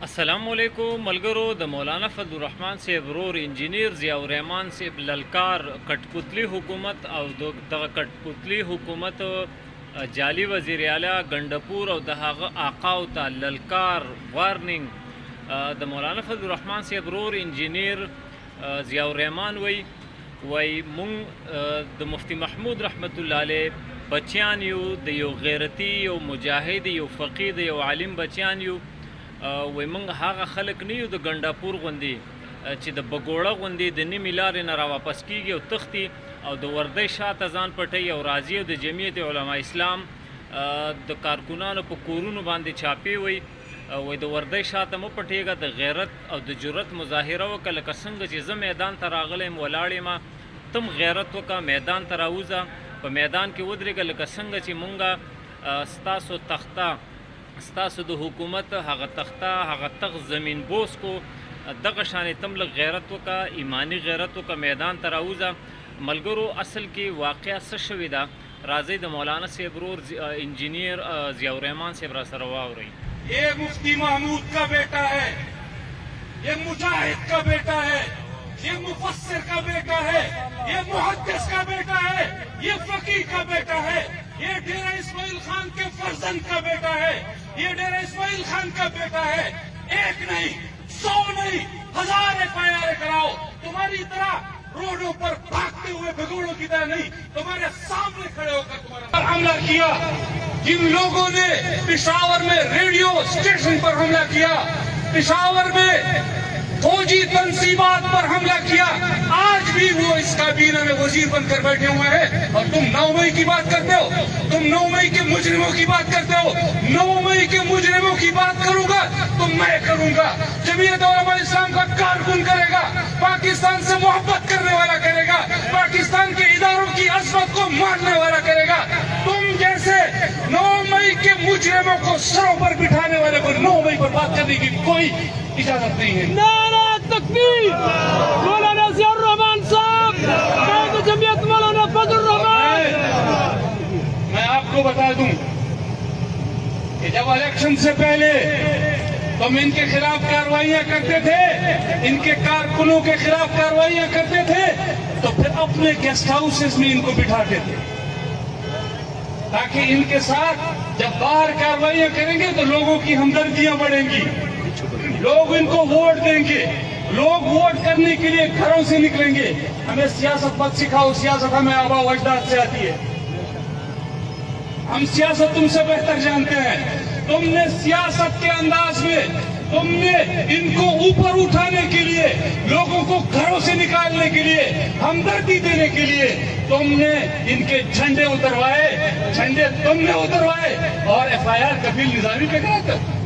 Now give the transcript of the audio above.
السلام علیکم ملګرو د مولانا فضل الرحمن صاحب ورور انجینیر ضیاء الرحمن صاحب للکار کټپوتلی حکومت او دغه کټپوتلی حکومت جعلي وزیر اعلی ګندپور او د هغه آقاو ته للکار وارننګ د مولانا فضل الرحمن صاحب ورور انجینیر ضیاء الرحمن وی مونږ د مفتی محمود رحمت الله علیه بچیان یو د یو غیرتی یو مجاهد یو فقید یو عالم بچیان یو وی موږ هغه خلک نه یو د ګنداپور غوندې چې د بګوړه غوندې د نیمې لارې نه راواپس کیږي او تښتي او د وردۍ شاته ځان پټوي او راځي او د جمعیت علما اسلام د کارکونانو په کورونو باندې چاپې وی د وردۍ شاته مه پټېږه د غیرت او د جرت مظاهره وکړه لکه څنګه چې زه میدان ته راغلی یم ولاړ یم تم غیرت وکړه میدان ته راوځه په میدان کې ودرېږه لکه څنګه چې مونږ ستاسو تخته ستاسو د حکومت هغه تخته هغه تخ زمین بوس کو دغه شانې تم لږ غیرت وکړه ایمانی غیرت وکړه میدان ته راوځه ملګرو اصل کې واقعه څه شوې ده راځئ د مولانا صاحب ورور انجینیر ضیاء الرحمن صاحب را سره واورئ یہ مفتی محمود کا بیٹا ہے، یہ مجاہد کا بیٹا ہے، یہ مفسر کا بیٹا ہے، یہ محدث کا بیٹا ہے، یہ فقیہ کا بیٹا ہے، یہ ڈیرہ اسماعیل خان کے فرزند کا بیٹا ہے، یہ ڈیرہ اسماعیل خان کا بیٹا ہے۔ ایک نہیں، 100 نہیں، 1000 FIR کراؤ، تمہاری طرح روڈوں پر بھاگتے ہوئے بھگوڑوں کی طرح نہیں، تمہارے سامنے کھڑے ہو کر تمہارا حملہ کیا۔ جن لوگوں نے پشاور میں ریڈیو اسٹیشن پر حملہ کیا، پشاور میں فوجی تنصیبات پر حملہ کیا، آج بھی وہ اس کابینہ میں وزیر بن کر بیٹھے ہوئے ہیں اور تم 9 مئی کی بات کرتے ہو، تم 9 مئی کے مجرموں کی بات کرتے ہو۔ 9 مئی کے مجرموں کی بات کروں گا تو میں کروں گا، جمعیت علماء اسلام کا کارکن کرے گا، پاکستان سے محبت کرنے والا کرے گا، پاکستان کے اداروں کی عظمت کو ماننے والا کرے گا۔ تم جیسے 9 مئی کے مجرموں کو سروں پر بٹھانے والے کو 9 مئی پر بات کرنے کی کوئی اجازت نہیں ہے۔ نعرہ تکبیر مولانا ضیاء الرحمن صاحب، قائد جمعیت مولانا فضل الرحمن۔ میں آپ کو بتا دوں کہ جب الیکشن سے پہلے تم ان کے خلاف کارروائیاں کرتے تھے، ان کے کارکنوں کے خلاف کارروائیاں کرتے تھے، تو پھر اپنے گیسٹ ہاؤسز میں ان کو بٹھاتے تھے تاکہ ان کے ساتھ جب باہر کارروائیاں کریں گے تو لوگوں کی ہمدردیاں بڑھیں گی، لوگ ان کو ووٹ دیں گے، لوگ ووٹ کرنے کے لیے گھروں سے نکلیں گے۔ ہمیں سیاست مت سکھاؤ، سیاست ہمیں آبا و اجداد سے آتی ہے، ہم سیاست تم سے بہتر جانتے ہیں۔ تم نے سیاست کے انداز میں تم نے ان کو اوپر اٹھانے کے لیے، لوگوں کو گھروں سے نکالنے کے لیے، ہمدردی دینے کے لیے تم نے ان کے جھنڈے اتروائے، جھنڈے تم نے اتروائے اور FIR کفیل نظامی پہ کراتے ہو۔